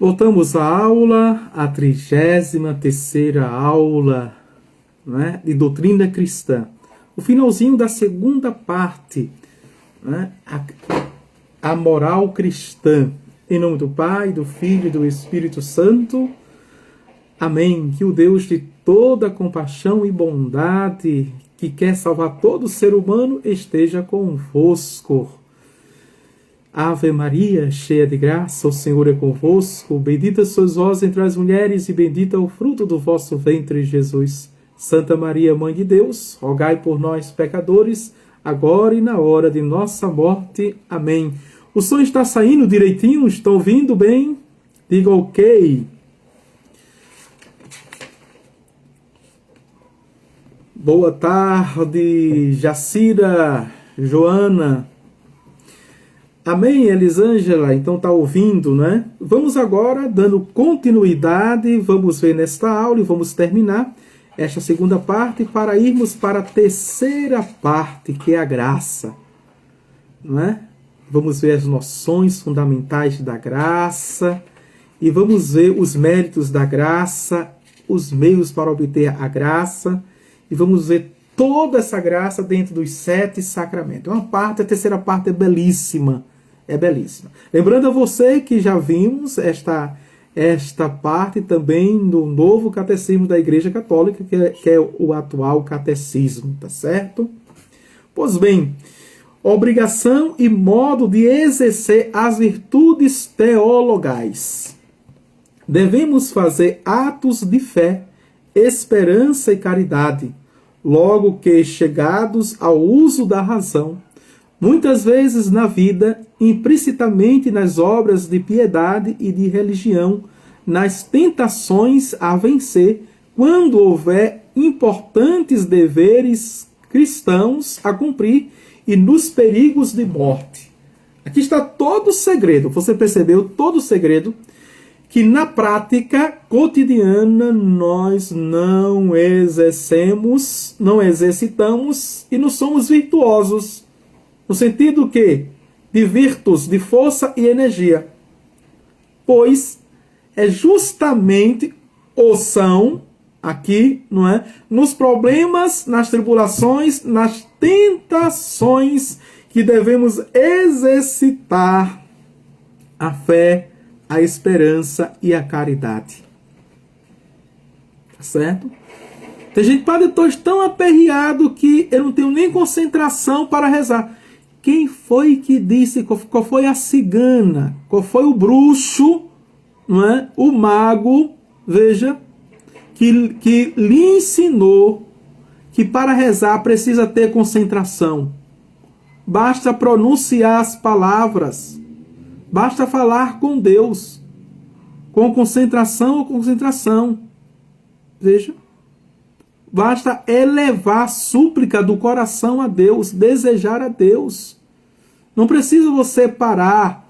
Voltamos à aula, a 33ª aula, né, de doutrina cristã. O finalzinho da segunda parte, né, a moral cristã. Em nome do Pai, do Filho e do Espírito Santo. Amém. Que o Deus de toda compaixão e bondade, que quer salvar todo ser humano, esteja convosco. Ave Maria, cheia de graça, o Senhor é convosco. Bendita sois vós entre as mulheres e bendito é o fruto do vosso ventre, Jesus. Santa Maria, Mãe de Deus, rogai por nós, pecadores, agora e na hora de nossa morte. Amém. O som está saindo direitinho? Estão ouvindo bem? Diga ok. Boa tarde, Jacira, Joana. Amém, Elisângela? Então está ouvindo, né? Vamos agora, dando continuidade, vamos ver nesta aula e vamos terminar esta segunda parte para irmos para a terceira parte, que é a graça. Não é? Vamos ver as noções fundamentais da graça e vamos ver os méritos da graça, os meios para obter a graça e vamos ver toda essa graça dentro dos 7 sacramentos. A terceira parte é belíssima. É belíssima. Lembrando a você que já vimos esta parte também no novo catecismo da Igreja Católica, que é o atual catecismo, tá certo? Pois bem, obrigação e modo de exercer as virtudes teologais. Devemos fazer atos de fé, esperança e caridade, logo que chegados ao uso da razão, muitas vezes na vida, implicitamente nas obras de piedade e de religião, nas tentações a vencer, quando houver importantes deveres cristãos a cumprir e nos perigos de morte. Aqui está todo o segredo, você percebeu todo o segredo? Que na prática cotidiana nós não exercemos, não exercitamos e não somos virtuosos. No sentido que de virtus, de força e energia. Pois é justamente ou são aqui, não é? Nos problemas, nas tribulações, nas tentações que devemos exercitar a fé, a esperança e a caridade. Tá certo? Tem gente, padre, eu estou tão aperreado que eu não tenho nem concentração para rezar. Quem foi que disse? Qual foi a cigana? Qual foi o bruxo? Não é? O mago, veja, que lhe ensinou que para rezar precisa ter concentração. Basta pronunciar as palavras. Basta falar com Deus. Com concentração ou concentração. Veja. Basta elevar a súplica do coração a Deus, desejar a Deus. Não precisa você parar,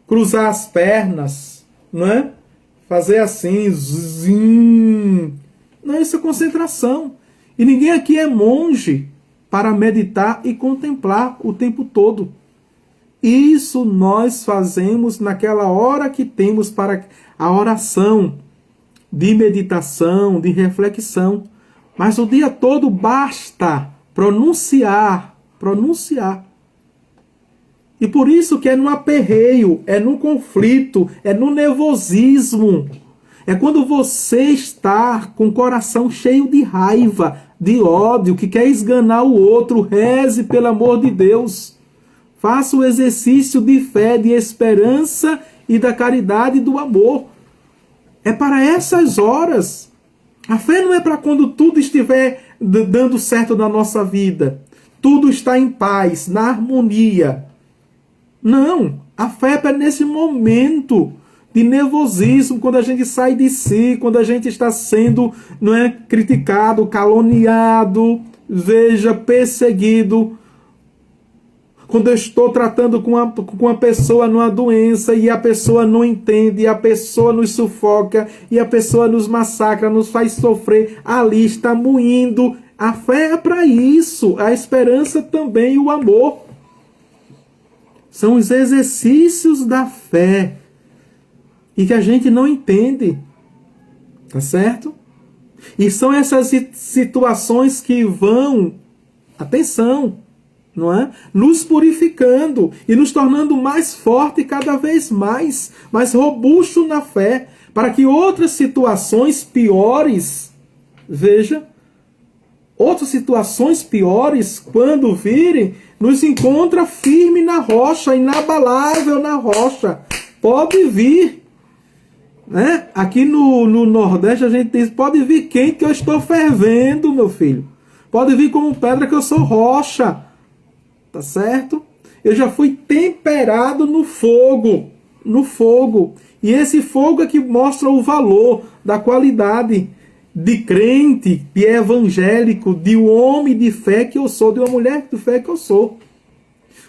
cruzar as pernas, não é? Fazer assim, zim. Não, isso é concentração. E ninguém aqui é monge para meditar e contemplar o tempo todo. Isso nós fazemos naquela hora que temos para a oração de meditação, de reflexão. Mas o dia todo basta pronunciar. E por isso que é no aperreio, é no conflito, é no nervosismo. É quando você está com o coração cheio de raiva, de ódio, que quer esganar o outro. Reze, pelo amor de Deus. Faça o exercício de fé, de esperança e da caridade e do amor. É para essas horas. A fé não é para quando tudo estiver dando certo na nossa vida. Tudo está em paz, na harmonia. Não. A fé é para nesse momento de nervosismo, quando a gente sai de si, quando a gente está sendo, não é, criticado, caluniado, veja, perseguido. Quando eu estou tratando com uma pessoa numa doença e a pessoa não entende, e a pessoa nos sufoca, e a pessoa nos massacra, nos faz sofrer, ali está moindo. A fé é para isso, a esperança também e o amor. São os exercícios da fé. e que a gente não entende, tá certo? E são essas situações que vão, atenção, não é? Nos purificando e nos tornando mais forte cada vez mais robusto na fé, para que outras situações piores, veja, outras situações piores, quando virem, nos encontra firme na rocha, inabalável na rocha. Pode vir, né? Aqui no Nordeste a gente diz, pode vir quente que eu estou fervendo, meu filho. Pode vir como pedra que eu sou rocha. Tá certo? Eu já fui temperado no fogo. No fogo. E esse fogo é que mostra o valor da qualidade de crente, de evangélico, de um homem de fé que eu sou, de uma mulher de fé que eu sou.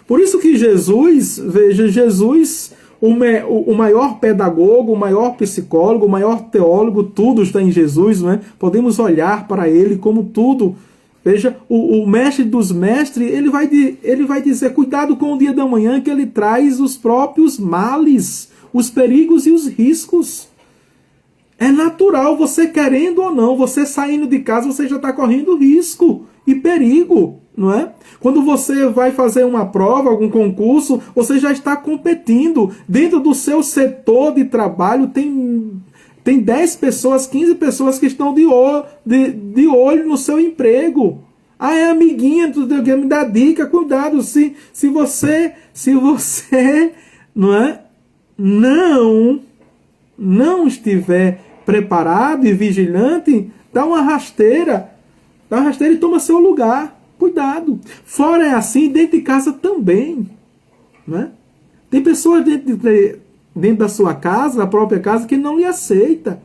Por isso que Jesus, veja, Jesus, o maior pedagogo, o maior psicólogo, o maior teólogo, tudo está em Jesus, não é? Podemos olhar para ele como tudo. Veja, o mestre dos mestres, ele vai dizer, cuidado com o dia da manhã, que ele traz os próprios males, os perigos e os riscos. É natural, você querendo ou não, você saindo de casa, você já está correndo risco e perigo, não é? Quando você vai fazer uma prova, algum concurso, você já está competindo. Dentro do seu setor de trabalho tem 10 pessoas, 15 pessoas que estão de olho no seu emprego. Ah, é amiguinha, me dá dica, cuidado. Se você não é, não estiver preparado e vigilante, dá uma rasteira e toma seu lugar. Cuidado. Fora é assim, dentro de casa também. Né? Tem pessoas dentro da sua casa, da própria casa, que não lhe aceita,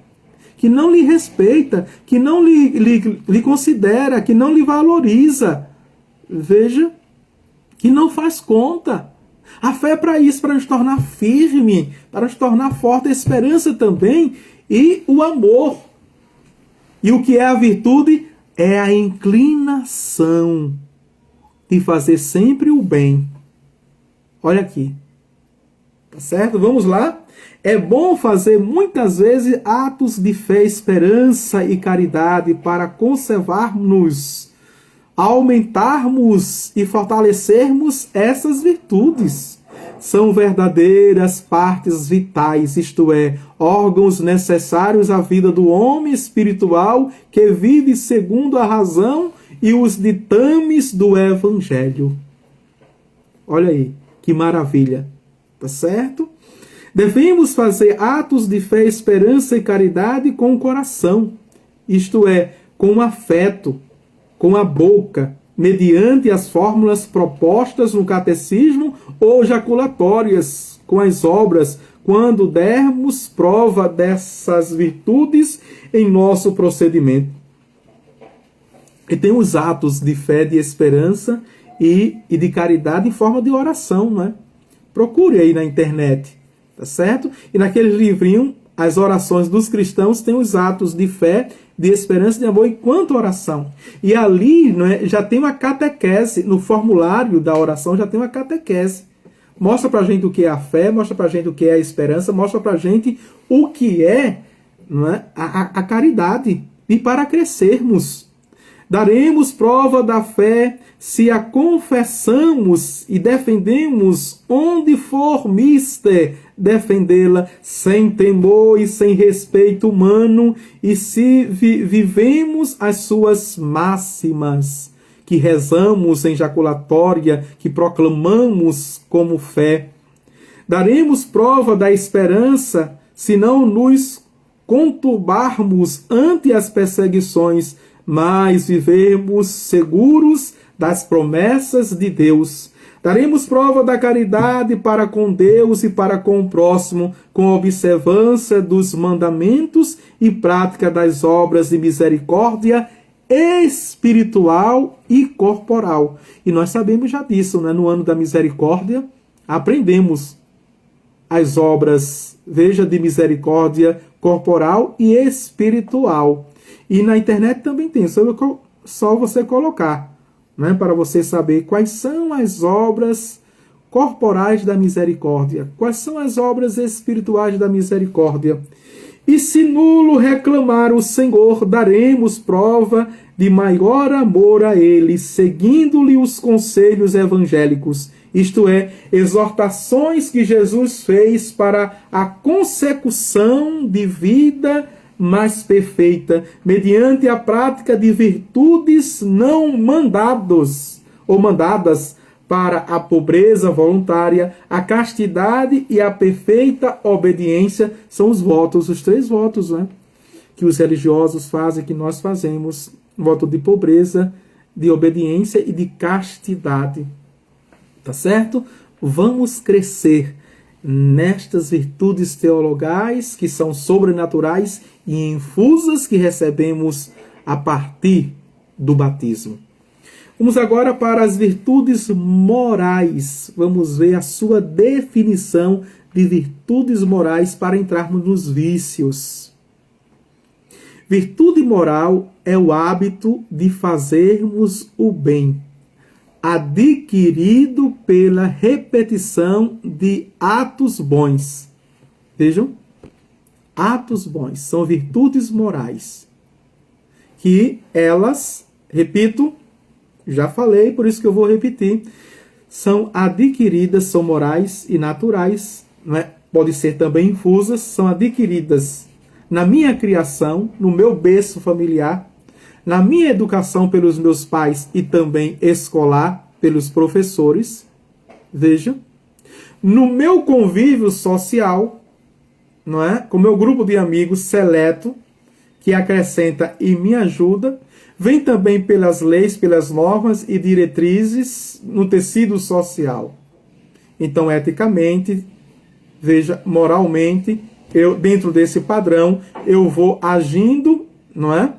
que não lhe respeita, que não lhe considera, que não lhe valoriza. Veja, que não faz conta. A fé é para isso, para nos tornar firme, para nos tornar forte, a esperança também e o amor. E o que é a virtude? É a inclinação de fazer sempre o bem. Olha aqui. Tá certo? Vamos lá? É bom fazer muitas vezes atos de fé, esperança e caridade para conservarmos, aumentarmos e fortalecermos essas virtudes. São verdadeiras partes vitais, isto é, órgãos necessários à vida do homem espiritual que vive segundo a razão e os ditames do Evangelho. Olha aí, que maravilha. Tá certo? Devemos fazer atos de fé, esperança e caridade com o coração, isto é, com o afeto, com a boca, mediante as fórmulas propostas no catecismo ou jaculatórias, com as obras, quando dermos prova dessas virtudes em nosso procedimento. E tem os atos de fé, de esperança e de caridade em forma de oração, não é? Procure aí na internet, tá certo? E naquele livrinho, as orações dos cristãos têm os atos de fé, de esperança e de amor enquanto oração. E ali, não é, já tem uma catequese, no formulário da oração já tem uma catequese. Mostra pra gente o que é a fé, mostra pra gente o que é a esperança, mostra pra gente o que é, não é, a caridade. E para crescermos. Daremos prova da fé se a confessamos e defendemos onde for mister defendê-la sem temor e sem respeito humano, e se vivemos as suas máximas, que rezamos em jaculatória, que proclamamos como fé. Daremos prova da esperança se não nos conturbarmos ante as perseguições, mas vivermos seguros das promessas de Deus. Daremos prova da caridade para com Deus e para com o próximo, com observância dos mandamentos e prática das obras de misericórdia espiritual e corporal. E nós sabemos já disso, né? No ano da misericórdia, aprendemos as obras, veja, de misericórdia corporal e espiritual. E na internet também tem, só você colocar, né, para você saber quais são as obras corporais da misericórdia. Quais são as obras espirituais da misericórdia? E se nulo reclamar o Senhor, daremos prova de maior amor a Ele, seguindo-lhe os conselhos evangélicos, isto é, exortações que Jesus fez para a consecução de vida mais perfeita, mediante a prática de virtudes não mandadas para a pobreza voluntária, a castidade e a perfeita obediência. São os votos, os 3 votos, né, que os religiosos fazem, que nós fazemos: voto de pobreza, de obediência e de castidade. Tá certo? Vamos crescer nestas virtudes teologais que são sobrenaturais e infusas que recebemos a partir do batismo. Vamos agora para as virtudes morais. Vamos ver a sua definição de virtudes morais para entrarmos nos vícios. Virtude moral é o hábito de fazermos o bem, adquirido pela repetição de atos bons. Vejam, atos bons são virtudes morais, que elas, repito, já falei, por isso que eu vou repetir, são adquiridas, são morais e naturais, né? Pode ser também infusas, são adquiridas na minha criação, no meu berço familiar, na minha educação pelos meus pais e também escolar, pelos professores, veja, no meu convívio social, não é? Com o meu grupo de amigos seleto, que acrescenta e me ajuda, vem também pelas leis, pelas normas e diretrizes no tecido social. Então, eticamente, veja, moralmente, dentro desse padrão, eu vou agindo, não é?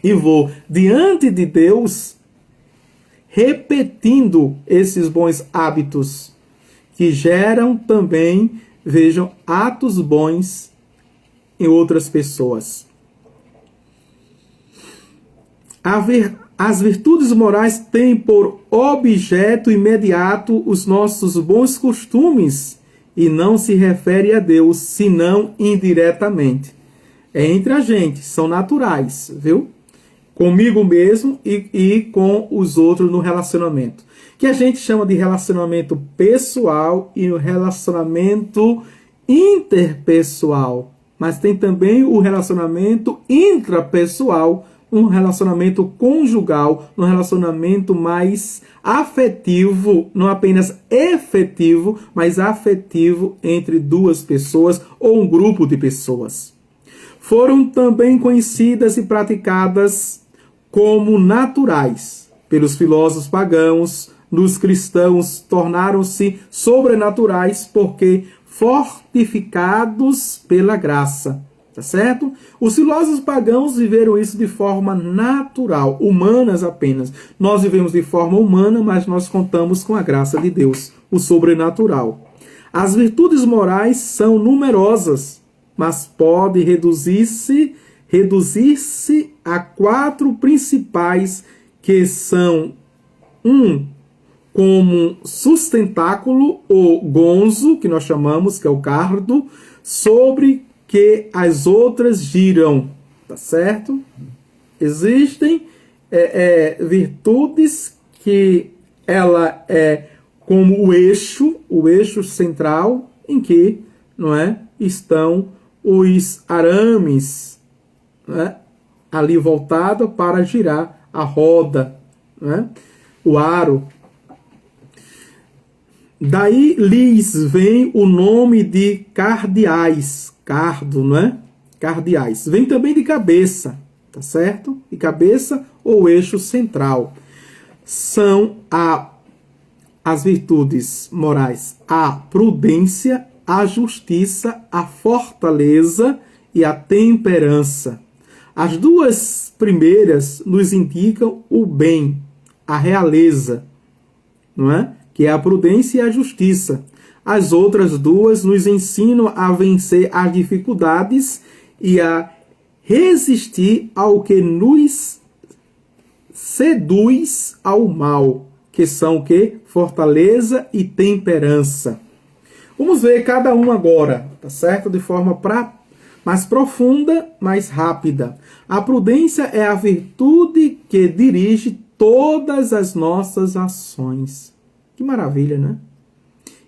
E vou, diante de Deus, repetindo esses bons hábitos, que geram também, vejam, atos bons em outras pessoas. As virtudes morais têm por objeto imediato os nossos bons costumes e não se refere a Deus, senão indiretamente. É entre a gente, são naturais, viu? Comigo mesmo e com os outros no relacionamento. Que a gente chama de relacionamento pessoal e o relacionamento interpessoal. Mas tem também o relacionamento intrapessoal, um relacionamento conjugal, um relacionamento mais afetivo, não apenas efetivo, mas afetivo entre 2 pessoas ou um grupo de pessoas. Foram também conhecidas e praticadas como naturais pelos filósofos pagãos. Nos cristãos tornaram-se sobrenaturais porque fortificados pela graça. Tá certo? Os filósofos pagãos viveram isso de forma natural, humanas apenas. Nós vivemos de forma humana, mas nós contamos com a graça de Deus, o sobrenatural. As virtudes morais são numerosas, mas pode reduzir-se a 4 principais, que são como sustentáculo, ou gonzo, que nós chamamos, que é o cardo, sobre que as outras giram, tá certo? Existem virtudes que ela é como o eixo central, em que, não é, estão os arames, né, ali voltado para girar a roda, né, o aro. Daí lhes vem o nome de cardeais, cardo, né? Cardeais. Vem também de cabeça, tá certo? De cabeça ou eixo central. São as virtudes morais: a prudência, a justiça, a fortaleza e a temperança. As 2 primeiras nos indicam o bem, a realeza, não é? Que é a prudência e a justiça. As outras 2 nos ensinam a vencer as dificuldades e a resistir ao que nos seduz ao mal, que são o quê? Fortaleza e temperança. Vamos ver cada um agora, tá certo? De forma mais profunda, mais rápida. A prudência é a virtude que dirige todas as nossas ações. Que maravilha, né?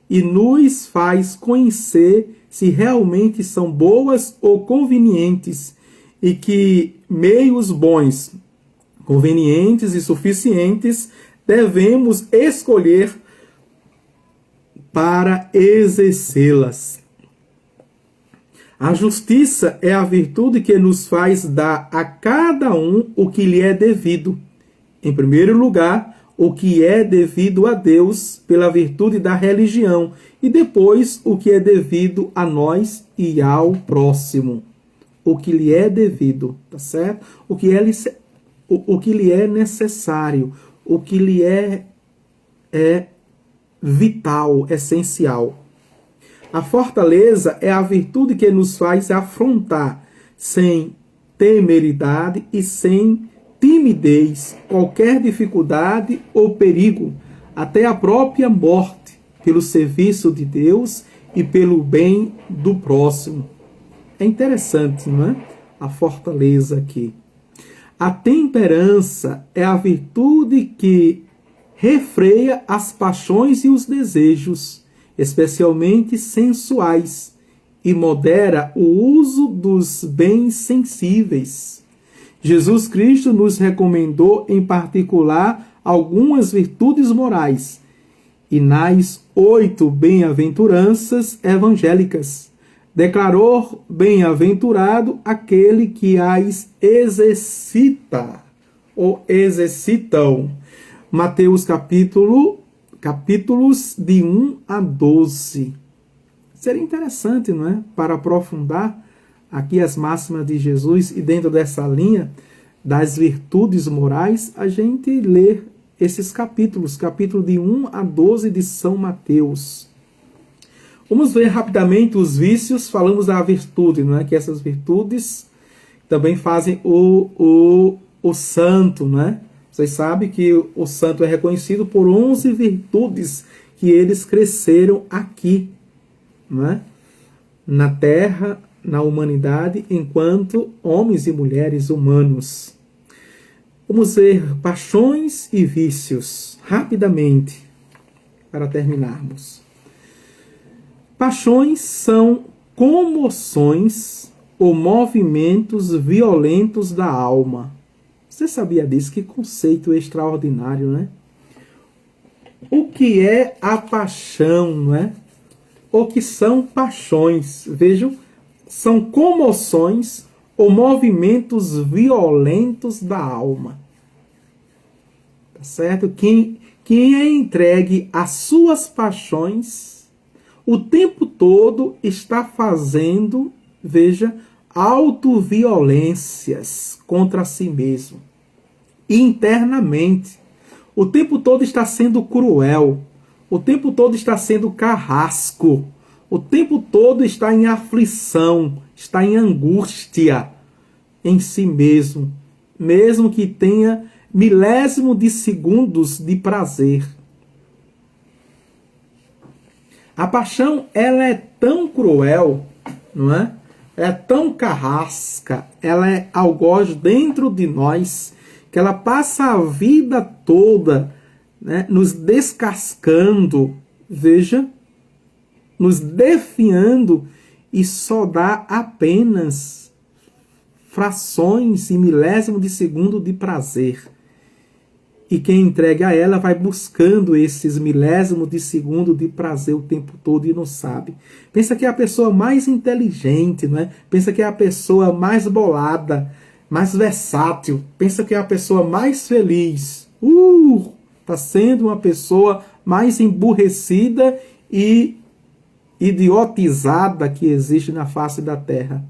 E nos faz conhecer se realmente são boas ou convenientes, e que meios bons, convenientes e suficientes devemos escolher para exercê-las. A justiça é a virtude que nos faz dar a cada um o que lhe é devido. Em primeiro lugar, o que é devido a Deus pela virtude da religião, e depois o que é devido a nós e ao próximo. O que lhe é devido, tá certo? O que lhe é necessário, o que lhe é vital, essencial. A fortaleza é a virtude que nos faz afrontar sem temeridade e sem timidez qualquer dificuldade ou perigo, até a própria morte, pelo serviço de Deus e pelo bem do próximo. É interessante, não é? A fortaleza aqui. A temperança é a virtude que refreia as paixões e os desejos, especialmente sensuais, e modera o uso dos bens sensíveis. Jesus Cristo nos recomendou, em particular, algumas virtudes morais, e nas 8 bem-aventuranças evangélicas declarou: bem-aventurado aquele que as exercita ou exercitam. Mateus capítulos de 1 a 12. Seria interessante, não é? Para aprofundar aqui as máximas de Jesus e dentro dessa linha das virtudes morais, a gente ler esses capítulos, capítulo de 1 a 12 de São Mateus. Vamos ver rapidamente os vícios, falamos da virtude, não é? Que essas virtudes também fazem o santo, não é? Vocês sabem que o santo é reconhecido por 11 virtudes que eles cresceram aqui, não é? Na terra, na humanidade, enquanto homens e mulheres humanos. Vamos ver paixões e vícios, rapidamente, para terminarmos. Paixões são comoções ou movimentos violentos da alma. Você sabia disso? Que conceito extraordinário, né? O que é a paixão, não é? O que são paixões? Vejam, são comoções ou movimentos violentos da alma. Tá certo? Quem é entregue às suas paixões, o tempo todo está fazendo, veja, autoviolências contra si mesmo. E internamente, o tempo todo está sendo cruel, o tempo todo está sendo carrasco, o tempo todo está em aflição, está em angústia em si mesmo, mesmo que tenha milésimo de segundos de prazer. A paixão, ela é tão cruel, não é? É tão carrasca, ela é algoz dentro de nós, que ela passa a vida toda, né, nos descascando, veja, nos definhando, e só dá apenas frações e milésimo de segundo de prazer. E quem entrega a ela vai buscando esses milésimos de segundo de prazer o tempo todo e não sabe. Pensa que é a pessoa mais inteligente, não é? Pensa que é a pessoa mais bolada, mais versátil. Pensa que é a pessoa mais feliz. Está sendo uma pessoa mais emburrecida e idiotizada que existe na face da terra.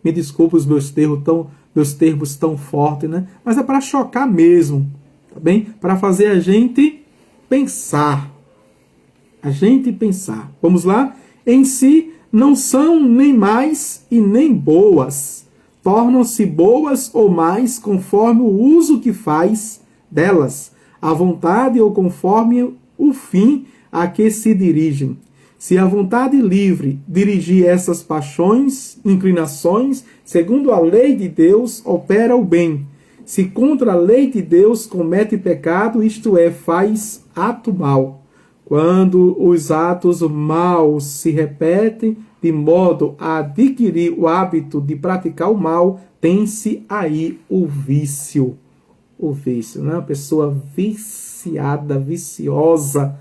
Me desculpe os meus termos tão fortes, né? Mas é para chocar mesmo. Tá bem? Para fazer a gente pensar. Vamos lá? Em si, não são nem mais e nem boas. Tornam-se boas ou mais conforme o uso que faz delas. a vontade ou conforme o fim a que se dirigem. Se a vontade livre dirigir essas paixões, inclinações, segundo a lei de Deus, opera o bem. Se contra a lei de Deus comete pecado, isto é, faz ato mal. Quando os atos maus se repetem de modo a adquirir o hábito de praticar o mal, tem-se aí o vício. O vício, né? A pessoa viciada, viciosa.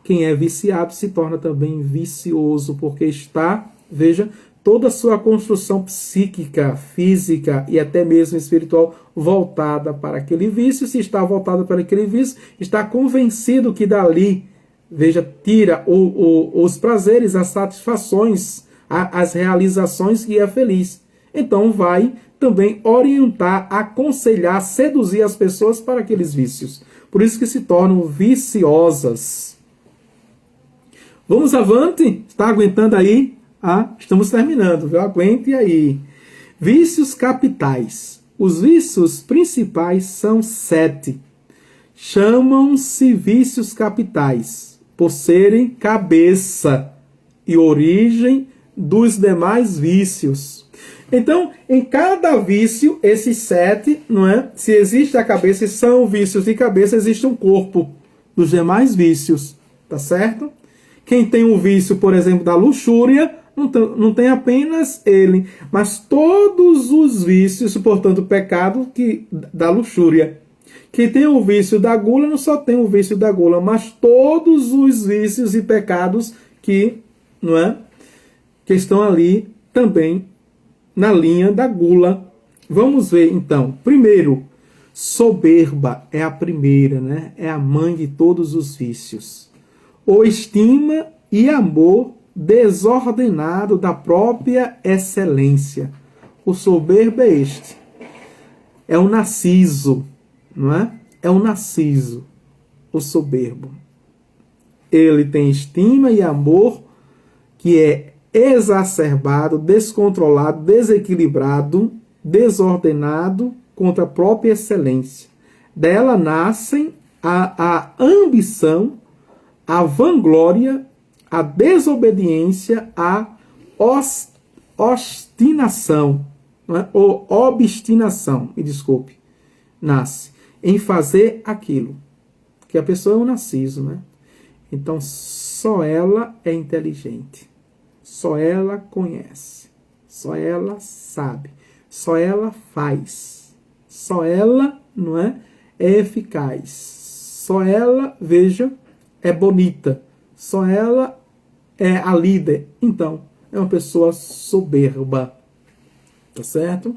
Quem é viciado se torna também vicioso, porque está, veja, toda a sua construção psíquica, física e até mesmo espiritual voltada para aquele vício. Se está voltada para aquele vício, está convencido que dali, veja, tira os prazeres, as satisfações, as realizações e é feliz. Então vai também orientar, aconselhar, seduzir as pessoas para aqueles vícios. Por isso que se tornam viciosas. Vamos avante? Está aguentando aí? Estamos terminando, viu? Aguente aí. Vícios capitais. Os vícios principais são 7. Chamam-se vícios capitais, por serem cabeça e origem dos demais vícios. Então, em cada vício, esses 7, não é? Se existe a cabeça e são vícios de cabeça, existe um corpo dos demais vícios, tá certo? Quem tem o vício, por exemplo, da luxúria, não tem apenas ele, mas todos os vícios, portanto, o pecado da luxúria. Quem tem o vício da gula não só tem o vício da gula, mas todos os vícios e pecados que estão ali também na linha da gula. Vamos ver então. Primeiro, soberba é a primeira, né? É a mãe de todos os vícios. Ou estima e amor desordenado da própria excelência. O soberbo é este. É o narciso, não é? É o narciso, o soberbo. Ele tem estima e amor que é exacerbado, descontrolado, desequilibrado, desordenado contra a própria excelência. Dela nascem a ambição, a vanglória, a desobediência, a obstinação, não é? Ou obstinação, me desculpe, nasce em fazer aquilo. Porque a pessoa é um narciso, né? Então, só ela é inteligente. Só ela conhece. Só ela sabe. Só ela faz. Só ela, não é eficaz. Só ela, veja, é bonita. Só ela é a líder. Então, é uma pessoa soberba. Tá certo?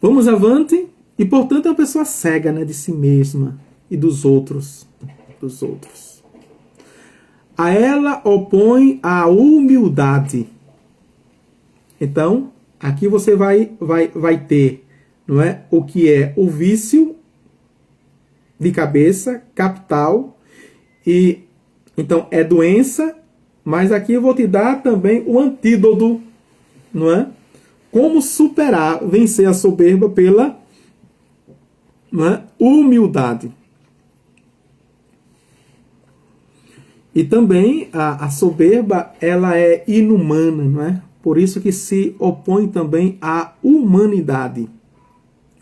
Vamos avante. E, portanto, é uma pessoa cega, né, de si mesma e dos outros. A ela opõe a humildade. Então, aqui você vai ter, não é, o que é o vício de cabeça, capital, e então é doença, mas aqui eu vou te dar também o antídoto, não é? Como superar, vencer a soberba pela, não é, humildade. E também a soberba, ela é inumana, não é? Por isso que se opõe também à humanidade.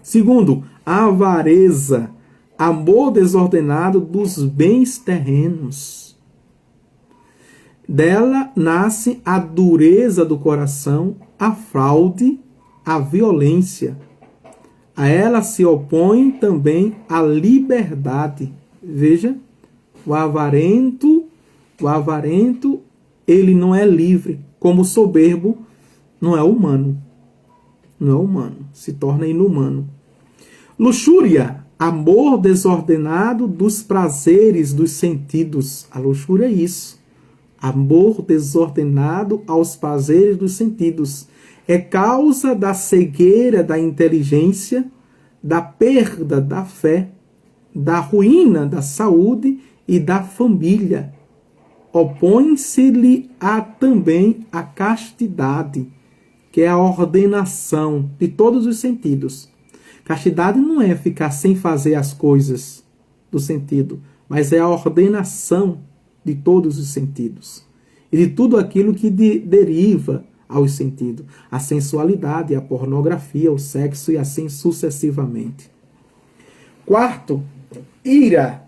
Segundo, a avareza, amor desordenado dos bens terrenos. Dela nasce a dureza do coração, a fraude, a violência. A ela se opõe também a liberdade. Veja, o avarento, ele não é livre, como o soberbo não é humano. Não é humano, se torna inumano. Luxúria, amor desordenado dos prazeres dos sentidos. A luxúria é isso. Amor desordenado aos prazeres dos sentidos. É causa da cegueira da inteligência, da perda da fé, da ruína da saúde e da família. Opõe-se-lhe também a castidade, que é a ordenação de todos os sentidos. Castidade não é ficar sem fazer as coisas do sentido, mas é a ordenação de todos os sentidos e de tudo aquilo que deriva aos sentidos, a sensualidade, a pornografia, o sexo e assim sucessivamente. Quarto, ira.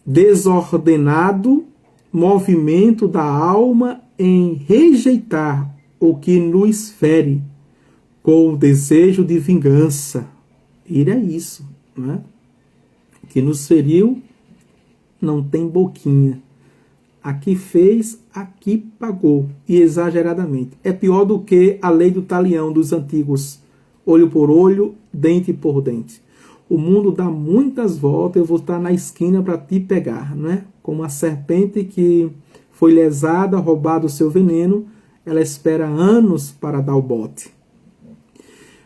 Desordenado movimento da alma em rejeitar o que nos fere, com o desejo de vingança. Ira é isso, não é? O que nos feriu não tem boquinha. Aqui fez, aqui pagou, e exageradamente. É pior do que a lei do talião dos antigos, olho por olho, dente por dente. O mundo dá muitas voltas, eu vou estar na esquina para te pegar, não é? Como a serpente que foi lesada, roubado o seu veneno, ela espera anos para dar o bote.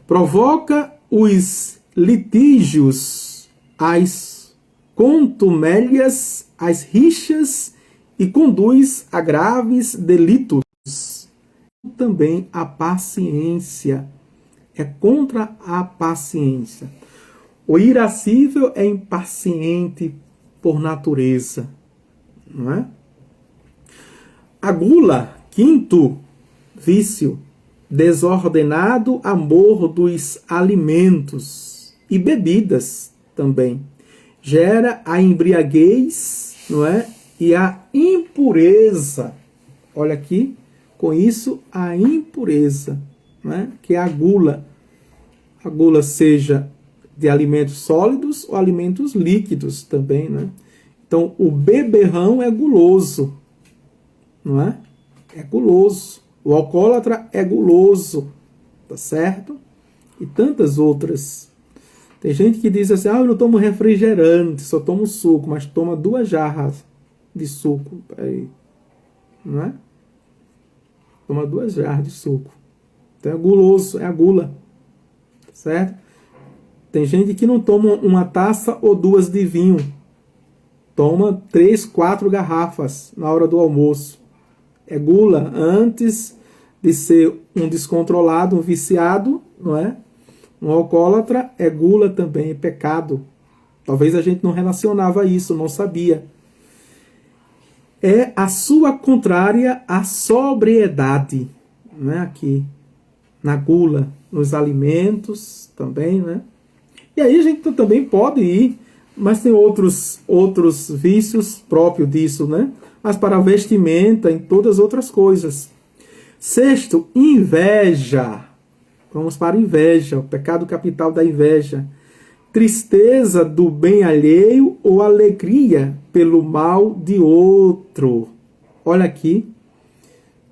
Provoca os litígios, as contumélias, as rixas e conduz a graves delitos. Também a paciência. É contra a paciência. O irascível é impaciente por natureza, não é? A gula, quinto vício, desordenado amor dos alimentos e bebidas também. Gera a embriaguez, não é? E a impureza. Olha aqui, com isso, a impureza, não é? Que é a gula. A gula seja de alimentos sólidos ou alimentos líquidos também, né? Então, o beberrão é guloso, não é? É guloso. O alcoólatra é guloso, tá certo? E tantas outras. Tem gente que diz assim, eu não tomo refrigerante, só tomo suco, mas toma 2 jarras de suco. Aí, não é? Toma 2 jarras de suco. Então é guloso, é a gula, certo? Tem gente que não toma 1 taça ou 2 de vinho. Toma 3, 4 garrafas na hora do almoço. É gula antes de ser um descontrolado, um viciado, não é? Um alcoólatra é gula também, é pecado. Talvez a gente não relacionava isso, não sabia. É a sua contrária à sobriedade, não é? Aqui, na gula, nos alimentos também, né? E aí a gente também pode ir, mas tem outros vícios próprios disso, né? Mas para a vestimenta, em todas as outras coisas. Sexto, inveja. Vamos para a inveja, o pecado capital da inveja. Tristeza do bem alheio ou alegria pelo mal de outro. Olha aqui,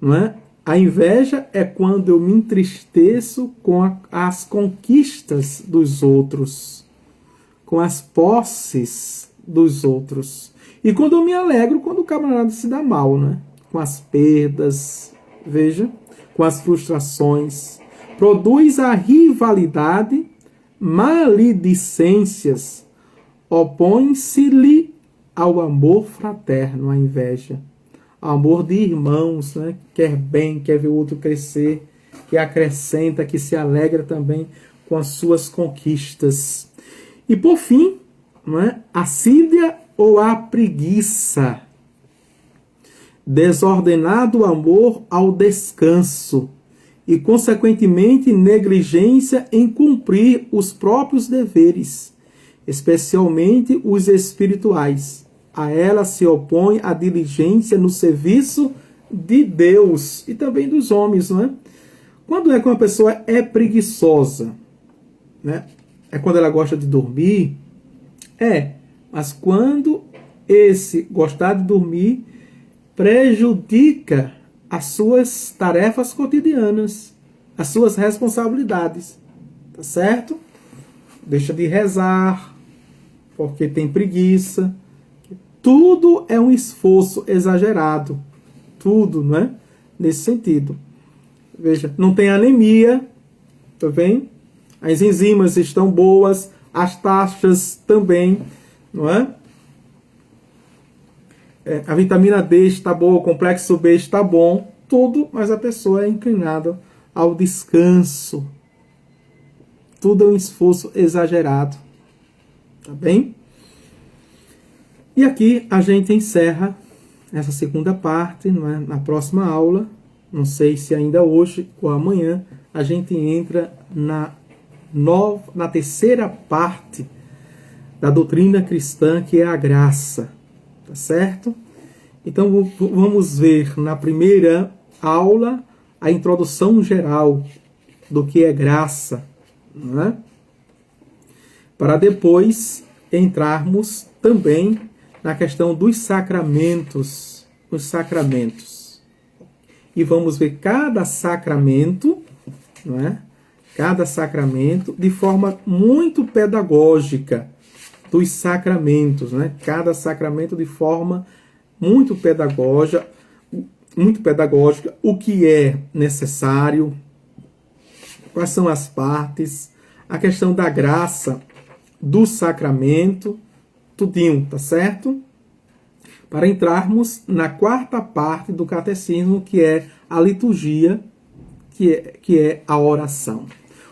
não é? A inveja é quando eu me entristeço com as conquistas dos outros, com as posses dos outros. E quando eu me alegro quando o camarada se dá mal, né? Com as perdas, veja, com as frustrações. Produz a rivalidade, maledicências, opõe-se-lhe ao amor fraterno, a inveja. Amor de irmãos, né? Quer bem, quer ver o outro crescer, que acrescenta, que se alegra também com as suas conquistas. E por fim, não é? Assídia ou a preguiça. Desordenado amor ao descanso e, consequentemente, negligência em cumprir os próprios deveres, especialmente os espirituais. A ela se opõe a diligência no serviço de Deus e também dos homens, não é? Quando é que uma pessoa é preguiçosa, né? É quando ela gosta de dormir? Mas quando esse gostar de dormir prejudica as suas tarefas cotidianas, as suas responsabilidades, tá certo? Deixa de rezar, porque tem preguiça. Tudo é um esforço exagerado. Tudo, não é? Nesse sentido. Veja, não tem anemia, tá bem? As enzimas estão boas, as taxas também, não é? A vitamina D está boa, o complexo B está bom, tudo, mas a pessoa é inclinada ao descanso, Tudo é um esforço exagerado. Tá bem? E aqui a gente encerra essa segunda parte, não é? Na próxima aula, não sei se ainda hoje ou amanhã, a gente entra na terceira parte da doutrina cristã, que é a graça. Tá certo? Então vamos ver na primeira aula a introdução geral do que é graça, não é? Para depois entrarmos também na questão dos sacramentos, os sacramentos. E vamos ver cada sacramento, não é? Cada sacramento de forma muito pedagógica dos sacramentos, né? Cada sacramento de forma muito pedagógica, o que é necessário, quais são as partes, a questão da graça do sacramento, tudinho, tá certo? Para entrarmos na quarta parte do catecismo, que é a liturgia, que é a oração.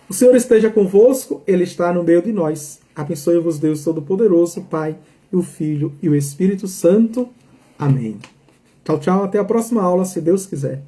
O Senhor esteja convosco, Ele está no meio de nós. Abençoe-vos Deus Todo-Poderoso, Pai, e o Filho e o Espírito Santo. Amém. Tchau, tchau. Até a próxima aula, se Deus quiser.